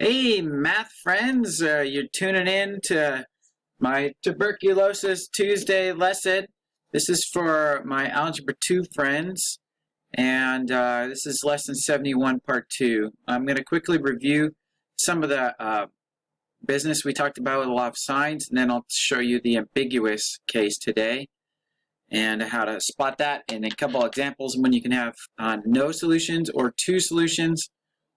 Hey, math friends, you're tuning in to my Tuberculosis Tuesday lesson. This is for my Algebra 2 friends, and this is Lesson 71, Part 2. I'm going to quickly review some of the business we talked about with the law of sines, and then I'll show you the ambiguous case today and how to spot that, and a couple examples when you can have no solutions or two solutions.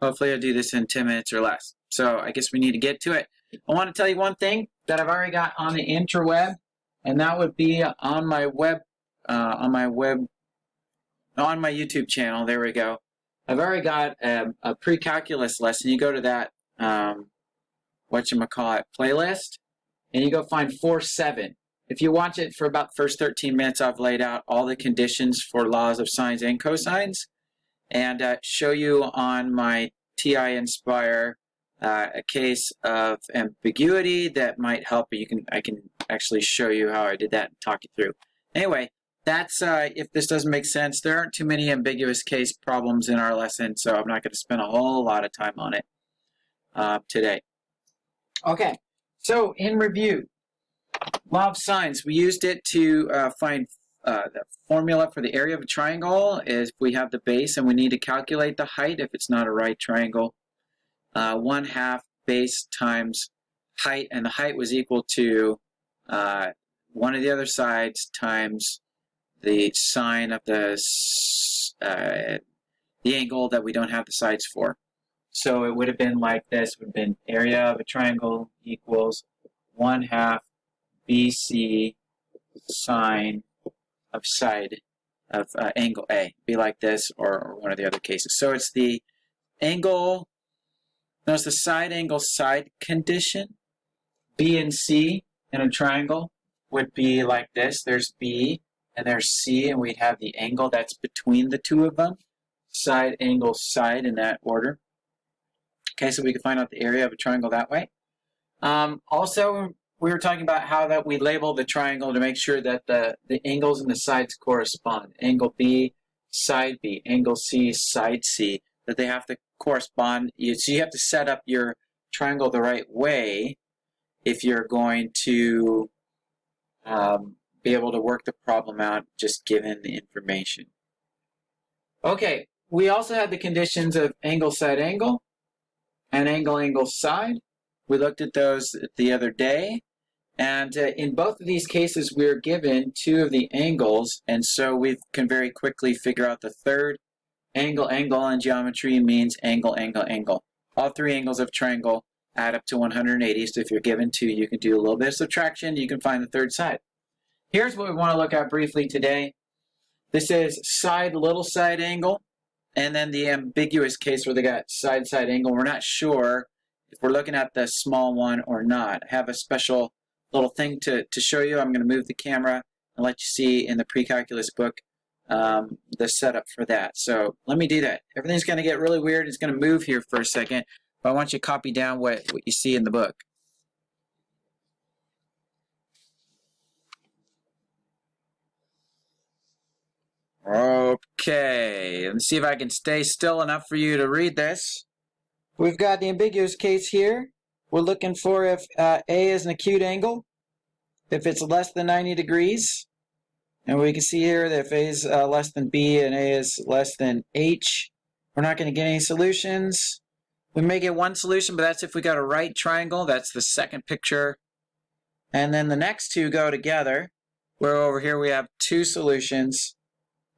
Hopefully I'll do this in 10 minutes or less. So I guess we need to get to it. I want to tell you one thing that I've already got on the interweb, and that would be on my YouTube channel. There we go. I've already got a pre-calculus lesson. You go to that playlist, and you go find 4.7. If you watch it for about the first 13 minutes, I've laid out all the conditions for laws of sines and cosines, and show you on my TI Inspire a case of ambiguity that might help you. I can actually show you how I did that and talk you through. Anyway, that's if this doesn't make sense. There aren't too many ambiguous case problems in our lesson, so I'm not going to spend a whole lot of time on it today. Okay, so in review, law of sines, we used it to find the formula for the area of a triangle is if we have the base and we need to calculate the height if it's not a right triangle. 1/2 base times height, and the height was equal to one of the other sides times the sine of the angle that we don't have the sides for. So it would have been like this. It would have been area of a triangle equals 1/2 BC sine of side of angle A. Be like this, or one of the other cases. So it's the angle, notice the side angle side condition. B and C in a triangle would be like this. There's B and there's C, and we'd have the angle that's between the two of them. Side angle side in that order. Okay, so we can find out the area of a triangle that way. Also, we were talking about how that we label the triangle to make sure that the angles and the sides correspond. Angle B, side B. Angle C, side C. That they have to correspond. So you have to set up your triangle the right way if you're going to be able to work the problem out just given the information. Okay, we also had the conditions of angle side angle and angle angle side. We looked at those the other day. And in both of these cases, we're given two of the angles, and so we can very quickly figure out the third. Angle, angle in geometry means angle, angle, angle. All three angles of triangle add up to 180, so if you're given two, you can do a little bit of subtraction, you can find the third side. Here's what we want to look at briefly today. This is side, little side angle, and then the ambiguous case where they got side, side angle. We're not sure if we're looking at the small one or not. I have a special little thing to show you. I'm going to move the camera and let you see in the pre-calculus book the setup for that. So let me do that. Everything's going to get really weird. It's going to move here for a second, but I want you to copy down what you see in the book. Okay, let's see if I can stay still enough for you to read this. We've got the ambiguous case here. We're looking for if A is an acute angle, if it's less than 90 degrees, and we can see here that if A is less than B and A is less than H, we're not going to get any solutions. We may get one solution, but that's if we got a right triangle. That's the second picture. And then the next two go together, where over here we have two solutions.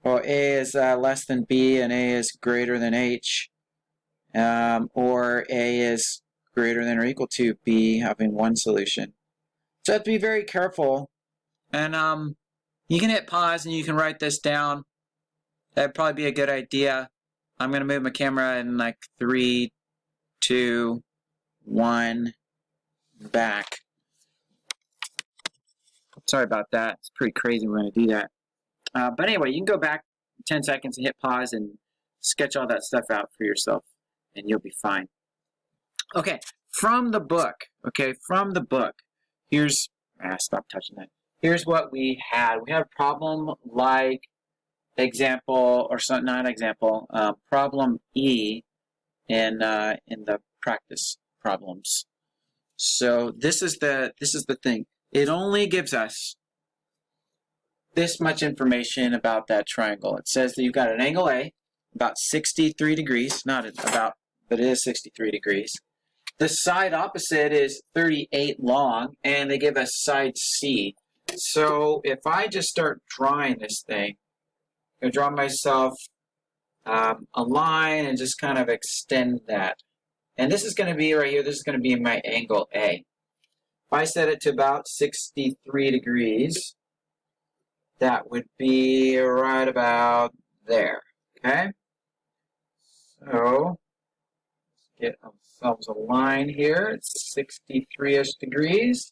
Well, A is less than B and A is greater than H, or A is greater than or equal to B, having one solution. So you have to be very careful, and you can hit pause and you can write this down. That'd probably be a good idea. I'm going to move my camera in like 3, 2, 1, back. Sorry about that. It's pretty crazy when I do that. But anyway, you can go back 10 seconds and hit pause and sketch all that stuff out for yourself, and you'll be fine. Okay, from the book. Here's, stop touching that. Here's what we had. We had a problem like example, or not example, problem E in the practice problems. So this is the thing. It only gives us this much information about that triangle. It says that you've got an angle A, about 63 degrees, not about, but it is 63 degrees. The side opposite is 38 long, and they give us side C. So if I just start drawing this thing, I'm going to draw myself a line and just kind of extend that. And this is going to be right here, this is going to be my angle A. If I set it to about 63 degrees, that would be right about there, okay? So, let's get ourselves a line here. It's 63-ish degrees.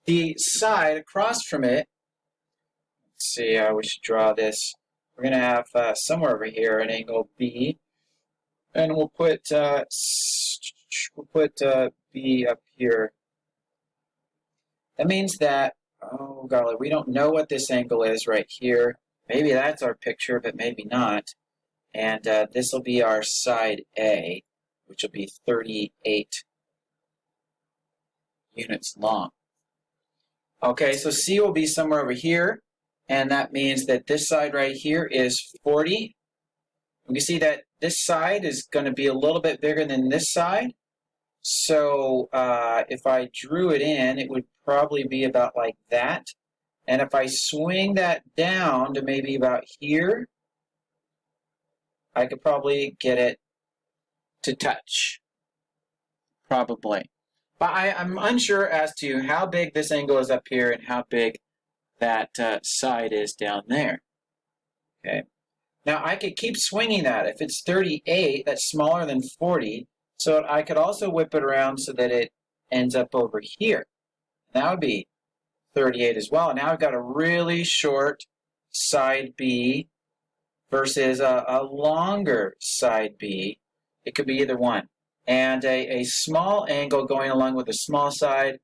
The side across from it, let's see how we should draw this. We're going to have somewhere over here an angle B, and we'll put B up here. That means that, oh golly, we don't know what this angle is right here. Maybe that's our picture, but maybe not. And this will be our side A, which will be 38 units long. Okay, so C will be somewhere over here, and that means that this side right here is 40. We can see that this side is going to be a little bit bigger than this side. So if I drew it in, it would probably be about like that. And if I swing that down to maybe about here, I could probably get it to touch, probably. But I'm unsure as to how big this angle is up here and how big that side is down there. Okay. Now I could keep swinging that. If it's 38, that's smaller than 40. So I could also whip it around so that it ends up over here. That would be 38 as well. Now I've got a really short side B versus a longer side B. It could be either one. And a small angle going along with a small side,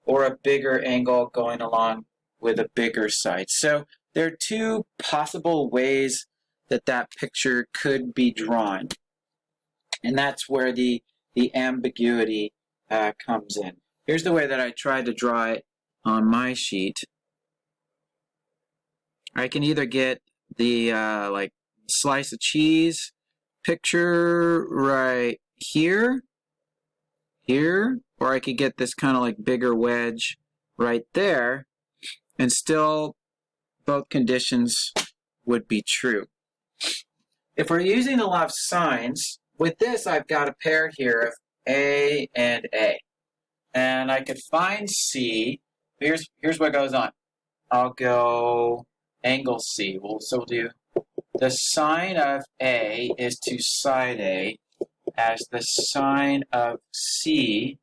or a bigger angle going along with a bigger side. So there are two possible ways that that picture could be drawn. And that's where the ambiguity comes in. Here's the way that I tried to draw it on my sheet. I can either get the like slice of cheese picture right here, or I could get this kind of like bigger wedge right there, and still both conditions would be true. If we're using the law of sines, with this I've got a pair here of A and A. And I could find C. Here's what goes on. I'll go angle C. So we'll do the sine of A is to side A, as the sine of C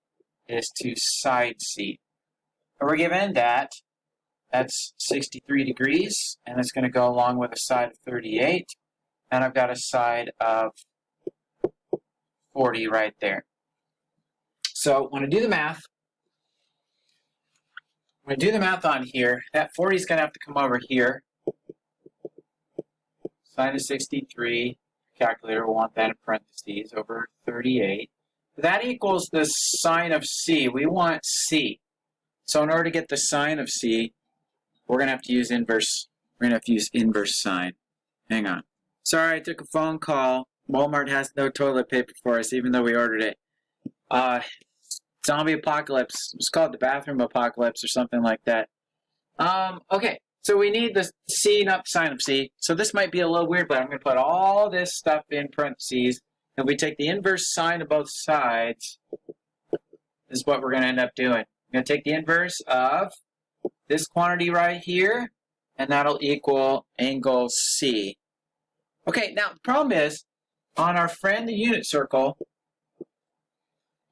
is to side C. And we're given that that's 63 degrees, and it's going to go along with a side of 38, and I've got a side of 40 right there. So when I do the math, on here, that 40 is going to have to come over here. Sine of 63, calculator will want that in parentheses, over 38. That equals the sine of C. We want C. So in order to get the sine of C, we're going to have to use inverse. We're going to have to use inverse sine. Hang on. Sorry, I took a phone call. Walmart has no toilet paper for us, even though we ordered it. Zombie apocalypse. It's called the bathroom apocalypse or something like that. Okay, so we need the C, not sine of C. So this might be a little weird, but I'm going to put all this stuff in parentheses. If we take the inverse sine of both sides, this is what we're going to end up doing. I'm going to take the inverse of this quantity right here, and that'll equal angle C. Okay, now the problem is, on our friend the unit circle,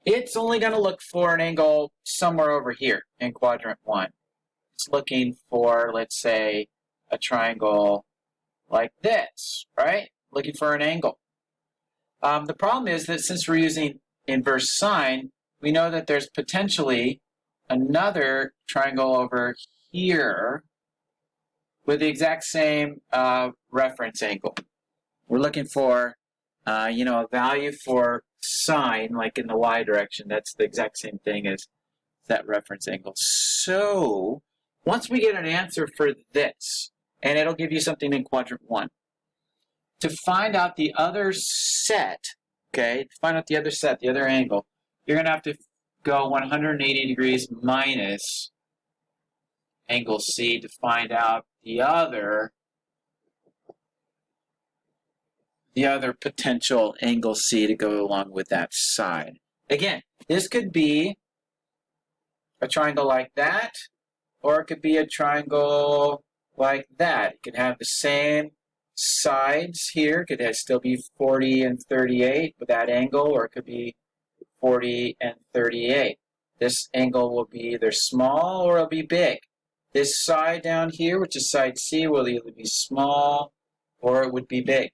it's only going to look for an angle somewhere over here in quadrant 1. It's looking for, let's say, a triangle like this, right? Looking for an angle. The problem is that since we're using inverse sine, we know that there's potentially another triangle over here with the exact same reference angle. we're looking for, a value for sine, like in the y direction. That's the exact same thing as that reference angle. So once we get an answer for this, and it'll give you something in quadrant 1, to find out the other set, okay, to find out the other set, the other angle, you're going to have to go 180 degrees minus angle C to find out the other potential angle C to go along with that side. Again, this could be a triangle like that, or it could be a triangle like that. It could have the same sides here. It could still be 40 and 38 with that angle, or it could be 40 and 38. This angle will be either small or it'll be big. This side down here, which is side C, will either be small or it would be big.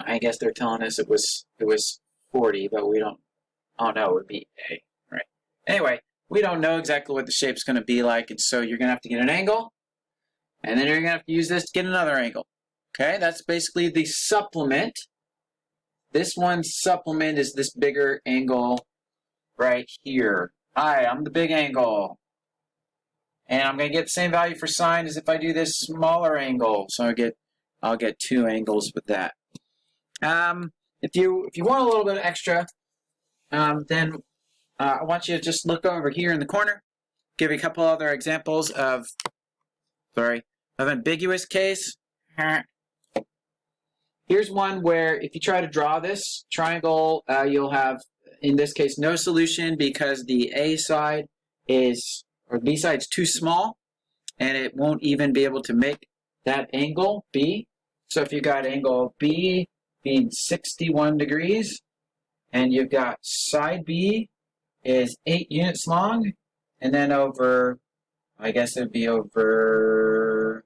I guess they're telling us it was 40, but we don't. Oh no, it would be A, right? Anyway, we don't know exactly what the shape's going to be like, and so you're going to have to get an angle, and then you're going to have to use this to get another angle. Okay, that's basically the supplement. This one's supplement is this bigger angle right here. Hi, I'm the big angle. And I'm going to get the same value for sine as if I do this smaller angle. So I'll get 2 angles with that. If you want a little bit extra, then I want you to just look over here in the corner. Give you a couple other examples of ambiguous case. Here's one where if you try to draw this triangle, you'll have, in this case, no solution because the A side or B side's too small, and it won't even be able to make that angle B. So if you got angle B being 61 degrees, and you've got side B is 8 units long, and then over, I guess it would be over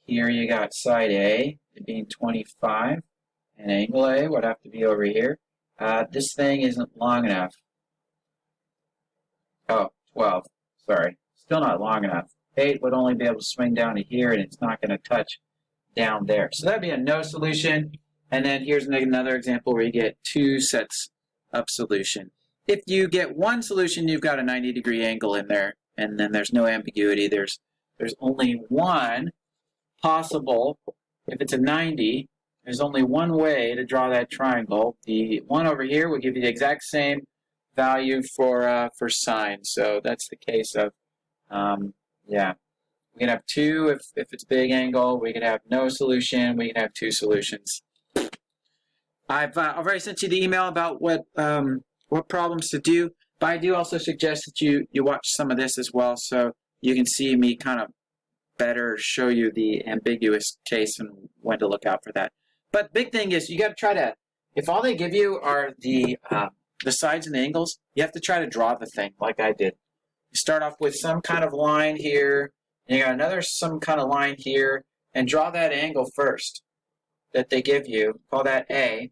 here, you got side A being 25, and angle A would have to be over here. This thing isn't long enough. Oh, 12. Sorry. Still not long enough. 8 would only be able to swing down to here, and it's not going to touch down there. So that'd be a no solution. And then here's another example where you get 2 sets of solution. If you get one solution, you've got a 90-degree angle in there, and then there's no ambiguity. There's only one possible. If it's a 90, there's only one way to draw that triangle. The one over here will give you the exact same value for sine. So that's the case of, yeah. We can have 2 if it's a big angle. We can have no solution. We can have 2 solutions. I've already sent you the email about what problems to do, but I do also suggest that you watch some of this as well, so you can see me kind of better show you the ambiguous case and when to look out for that. But the big thing is you got to try to, if all they give you are the sides and the angles, you have to try to draw the thing like I did. You start off with some kind of line here, and you got some kind of line here, and draw that angle first that they give you. Call that A.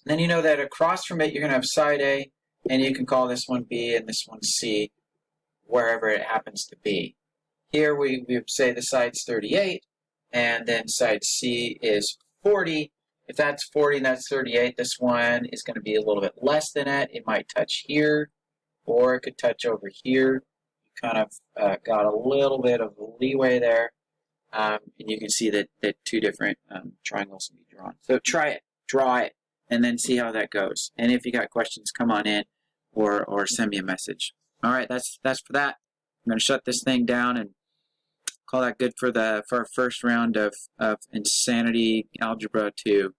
Then you know that across from it you're going to have side A, and you can call this one B and this one C, wherever it happens to be. Here we say the side's 38, and then side C is 40. If that's 40 and that's 38, this one is going to be a little bit less than that. It might touch here, or it could touch over here. You kind of got a little bit of leeway there, and you can see that 2 different triangles can be drawn. So try it, draw it, and then see how that goes. And if you got questions, come on in or send me a message. All right, that's for that. I'm going to shut this thing down and call that good for our first round of Insanity Algebra 2.